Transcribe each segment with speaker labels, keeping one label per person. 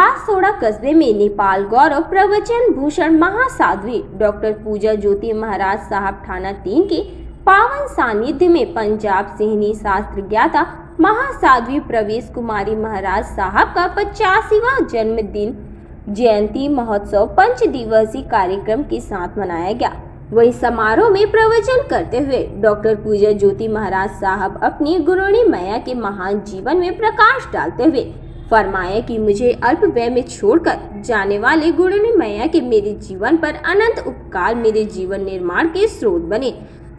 Speaker 1: भासोड़ा कस्बे में नेपाल गौरव प्रवचन भूषण महासाध्वी डॉक्टर पूजा ज्योति महाराज साहब थाना 3 के पावन सानिध्य में पंजाब सिंहनी शास्त्र ज्ञाता महासाध्वी प्रवेश कुमारी महाराज साहब का 85वां जन्मदिन जयंती महोत्सव 5 दिवसीय कार्यक्रम के साथ मनाया गया। वही समारोह में प्रवचन करते हुए डॉक्टर पूजा ज्योति महाराज साहब अपनी गुरुणी मैया के महान जीवन में प्रकाश डालते हुए फरमाया कि मुझे अल्प व्यय में छोड़कर जाने वाले गुरुणी मैया के मेरे जीवन पर अनंत उपकार मेरे जीवन निर्माण के स्रोत बने।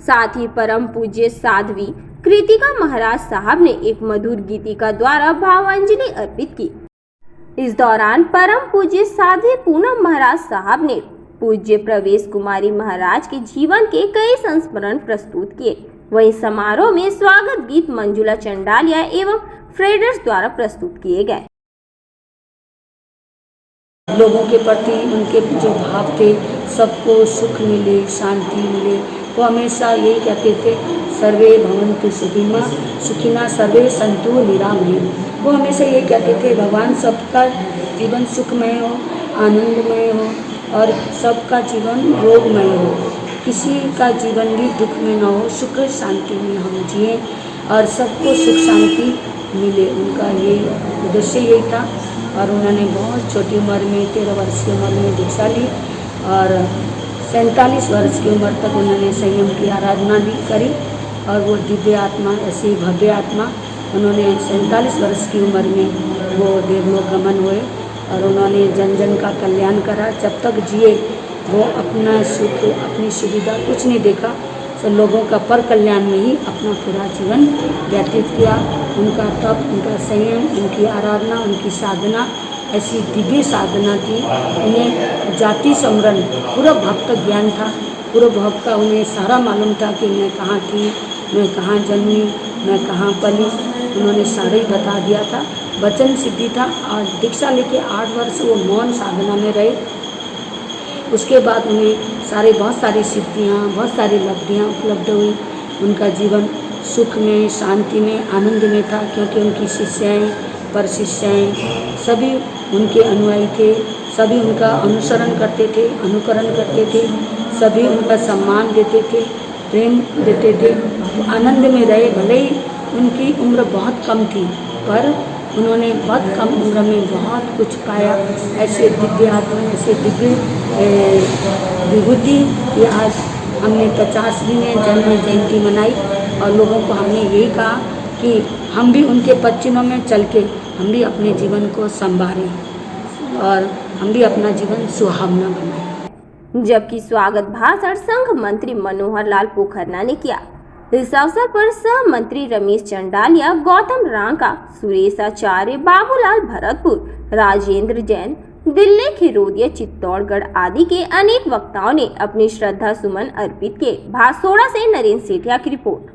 Speaker 1: साथ ही परम पूज्य साध्वी कृतिका महाराज साहब ने एक मधुर गीतिका द्वारा भावांजलि अर्पित की। इस दौरान परम पूज्य साध्वी पूनम महाराज साहब ने पूज्य प्रवेश कुमारी महाराज के जीवन के कई संस्मरण प्रस्तुत किए। वहीं समारोह में स्वागत गीत मंजुला चंडालिया एवं फ्रेडर्स द्वारा प्रस्तुत किए गए।
Speaker 2: लोगों के प्रति उनके जो भाव थे, सबको सुख मिले, शांति मिले। वो हमेशा यही कहते थे, सर्वे भवन्तु सुखिनः सर्वे सन्तु निरामयः। वो हमेशा यही कहते थे, भगवान सबका जीवन सुखमय हो, आनंदमय हो और सबका जीवन रोगमय हो, किसी का जीवन भी दुख में न हो, सुख शांति में हम जिए और सबको सुख शांति मिले। उनका ये उद्देश्य यही था और उन्होंने बहुत छोटी उम्र में 13 वर्ष की उम्र में दीक्षा ली और 47 वर्ष की उम्र तक उन्होंने संयम की आराधना भी करी और वो दिव्य आत्मा, ऐसी भव्य आत्मा, उन्होंने 47 वर्ष की उम्र में वो देवलोक गमन हुए और उन्होंने जन जन का कल्याण करा। जब तक जिए वो अपना सुख, अपनी सुविधा कुछ नहीं देखा, तो लोगों का पर कल्याण में ही अपना पूरा जीवन व्यतीत किया। उनका तप, उनका संयम, उनकी आराधना, उनकी साधना ऐसी दिव्य साधना थी। उन्हें जाति समरण पूरा भक्त ज्ञान था, पूरा भक्त का उन्हें सारा मालूम था कि मैं कहाँ थी, मैं कहाँ जन्मी, मैं कहाँ पली। उन्होंने सारा ही बता दिया था। वचन सिद्धि था और दीक्षा लेके 8 वर्ष वो मौन साधना में रहे। उसके बाद उन्हें बहुत सारी सिद्धियाँ, बहुत सारी लब्धियाँ उपलब्ध हुई। उनका जीवन सुख में, शांति में, आनंद में था क्योंकि उनकी शिष्याएँ, पर शिष्याएँ सभी उनके अनुयायी थे, सभी उनका अनुसरण करते थे, अनुकरण करते थे, सभी उनका सम्मान देते थे, प्रेम देते थे, आनंद में रहे। भले ही उनकी उम्र बहुत कम थी पर उन्होंने बहुत कम उम्र में बहुत कुछ पाया। ऐसे दिव्य आत्मा, ऐसे दिव्य विभूति कि आज हमने 50वीं जन्म जयंती मनाई और लोगों को हमने यही कहा कि हम भी उनके पच्चीनों में चल के हम भी अपने जीवन को संवारें और हम भी अपना जीवन सुहावना बनाएं।
Speaker 1: जबकि स्वागत भाषण संघ मंत्री मनोहर लाल पोखरना ने किया। इस अवसर पर सह मंत्री रमेश चंडालिया, गौतम रांका, सुरेश आचार्य, बाबूलाल भरतपुर, राजेंद्र जैन, दिल्ली खिरोदिया, चित्तौड़गढ़ आदि के अनेक वक्ताओं ने अपनी श्रद्धा सुमन अर्पित किए। भासोड़ा से नरेंद्र सेठिया की रिपोर्ट।